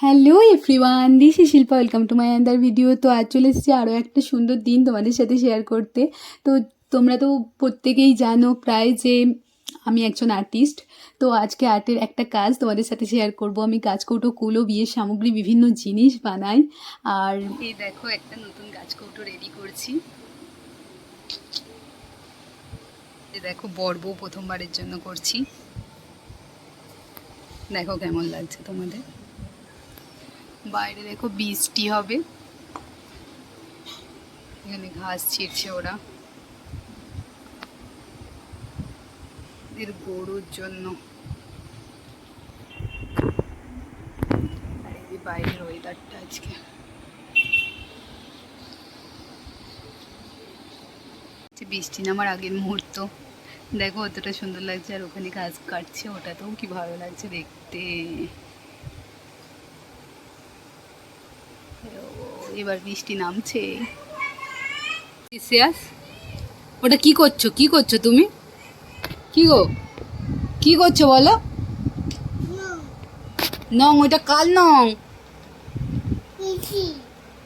Hello everyone, this is Shilpa. Welcome to my আন্দার video. তো আজ চলে এসেছি আরও একটা সুন্দর দিন তোমাদের সাথে শেয়ার করতে। তো তোমরা তো প্রত্যেকেই জানো প্রায় যে আমি একজন আর্টিস্ট। তো আজকে আর্টের একটা কাজ তোমাদের সাথে শেয়ার করব। আমি কাজকৌটো, কুলো, বিয়ের সামগ্রী, বিভিন্ন জিনিস বানাই। আর এই দেখো একটা নতুন কাজকৌটো রেডি করছি। এই দেখো বর বউ প্রথমবারের জন্য করছি। দেখো কেমন লাগছে তোমাদের। বাইরে দেখো বৃষ্টি হবে, এখানে ঘাস ছিঁড়ছে ওরা এর গরুর জন্য। আর এই বাইরের ওয়েদারটা আজকে বৃষ্টি নামার আগের মুহূর্ত। দেখো অতটা সুন্দর লাগছে, আর ওখানে ঘাস কাটছে, ওটাতেও কি ভালো লাগছে দেখতে। এবার বৃষ্টি নামছে। ওটা কি করছো, কি করছো তুমি? কি গো, কি করছো বলো? নং, ওইটা কাল নং।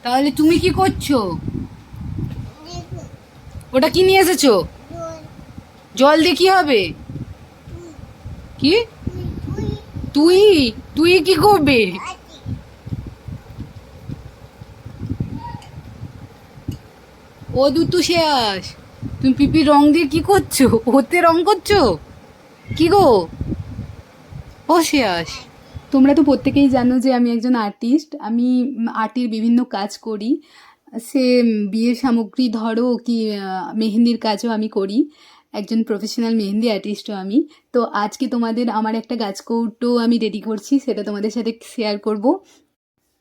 তাহলে তুমি কি করছো? ওটা কি নিয়ে এসেছো? জল দিয়ে কি হবে? কি তুই তুই কি করবে? ও দুতু শেষ, তুমি পিপি রং দিয়ে কি করছো? ওতে রং করছো কি গো? ও শেষ, তোমরা তো প্রত্যেকেই জানো যে আমি একজন আর্টিস্ট। আমি আর্টের বিভিন্ন কাজ করি। সে বিয়ের সামগ্রী ধরো কি মেহেন্দির কাজও আমি করি। একজন প্রফেশনাল মেহেন্দি আর্টিস্টও আমি। তো আজকে তোমাদের আমার একটা গাছকৌটো আমি রেডি করছি, সেটা তোমাদের সাথে শেয়ার করব।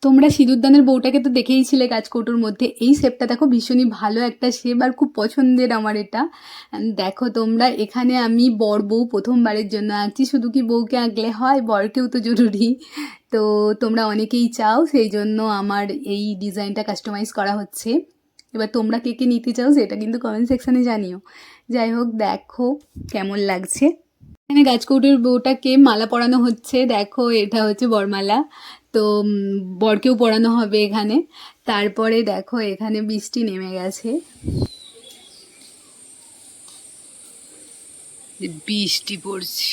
তোমরা সিঁদুরদানের বউটাকে তো দেখেইছিলে গাছকৌটোর মধ্যে। এই শেপটা দেখো, ভীষণই ভালো একটা শেপ আর খুব পছন্দের আমার এটা। দেখো তোমরা, এখানে আমি বর বউ প্রথমবারের জন্য আঁকছি। শুধু কি বউকে আঁকলে হয়, বরকেও তো জরুরি। তো তোমরা অনেকেই চাও, সেই জন্য আমার এই ডিজাইনটা কাস্টমাইজ করা হচ্ছে। এবার তোমরা কে কে নিতে চাও সেটা কিন্তু কমেন্ট সেকশানে জানিও। যাই হোক, দেখো কেমন লাগছে। এখানে গাছকৌটোর বউটাকে মালা পরানো হচ্ছে। দেখো এটা হচ্ছে বরমালা। তো বরকেও পরানো হবে এখানে। তারপরে দেখো এখানে বৃষ্টি নেমে গেছে, বৃষ্টি পড়ছে।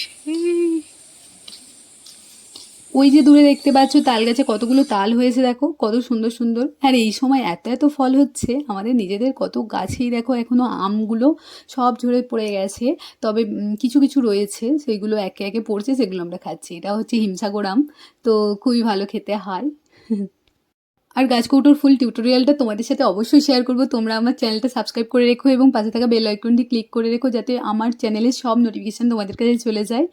ওই যে দূরে দেখতে পাচ্ছ তাল গাছে কতগুলো তাল হয়েছে, দেখো কত সুন্দর সুন্দর। আর এই সময় এত এত ফল হচ্ছে আমাদের নিজেদের, কত গাছেই দেখো এখনো আমগুলো সব ঝরে পড়ে গেছে। তবে কিছু কিছু রয়েছে, সেইগুলো একে একে পড়ছে, সেগুলো আমরা খাচ্ছি। এটা হচ্ছে হিমসাগর আম, তো খুবই ভালো খেতে হয়। আর গাছকৌটোর ফুল টিউটোরিয়ালটা তোমাদের সাথে অবশ্যই শেয়ার করবো। তোমরা আমার চ্যানেলটা সাবস্ক্রাইব করে রেখো এবং পাশে থাকা বেল আইকনটি ক্লিক করে রেখো, যাতে আমার চ্যানেলের সব নোটিফিকেশান তোমাদের কাছে চলে যায়।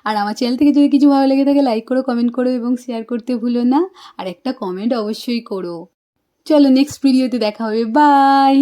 আর আমার চ্যানেল থেকে যদি কিছু ভালো লেগে থাকে, লাইক করো, কমেন্ট করো এবং শেয়ার করতে ভুলো না। আর একটা কমেন্ট অবশ্যই করো। চলো নেক্সট ভিডিওতে দেখা হবে, বাই।